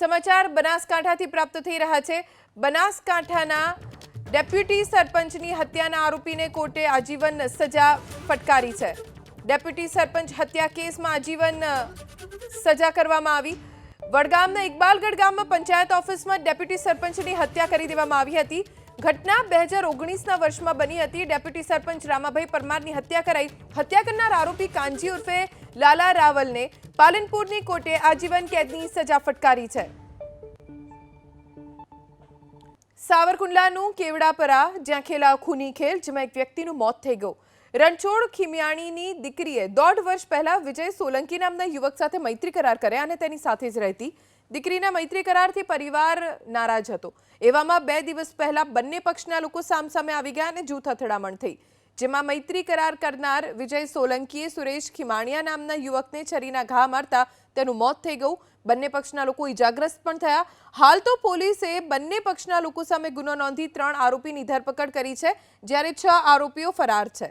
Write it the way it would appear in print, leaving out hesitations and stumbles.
સમાચાર બનાસકાંઠાથી પ્રાપ્ત થઈ રહ્યા છે। બનાસકાંઠાના ડેપ્યુટી સરપંચની હત્યાના આરોપીને કોર્ટે આજીવન સજા ફટકારી છે। ડેપ્યુટી સરપંચ હત્યા કેસમાં આજીવન સજા કરવામાં આવી। વડગામના ઇકબાલગઢ ગામમાં પંચાયત ઓફિસમાં ડેપ્યુટી સરપંચની હત્યા કરી દેવામાં આવી હતી। ઘટના 2019ના વર્ષમાં બની હતી। ડેપ્યુટી સરપંચ રામાભાઈ પરમારની હત્યા કરાઈ। હત્યા કરનાર આરોપી કાંજી ઉર્ફે લાલા રાવલને પાલનપુરની કોર્ટે આજીવન કેદની સજા ફટકારી છે। સાવરકુંડલાનું કેવડાપરા જ્યાં ખેલા ખૂની ખેલ જેમાં એક વ્યક્તિનું મોત થઈ ગયું। રણછોડ ખીમિયાણીની દીકરીએ 1.5 વર્ષ પહેલા વિજય સોલંકી નામના યુવક સાથે મૈત્રી કરાર કર્યા અને તેની સાથે જ રહેતી। દીકરીના મૈત્રી કરારથી પરિવાર નારાજ હતો। એવામાં 2 દિવસ પહેલા બંને પક્ષના લોકો સામસામે આવી ગયા અને જૂથ અથડામણ થઈ, જેમાં મૈત્રી કરાર કરનાર વિજય સોલંકીએ સુરેશ ખીમાણીયા નામના યુવકને છરીના ઘા મારતા તેનું મોત થઈ ગયું। બંને પક્ષના લોકો ઈજાગ્રસ્ત પણ થયા। હાલ તો પોલીસે બંને પક્ષના લોકો સામે ગુનો નોંધી 3 આરોપીની ધરપકડ કરી છે, જ્યારે 6 આરોપીઓ ફરાર છે।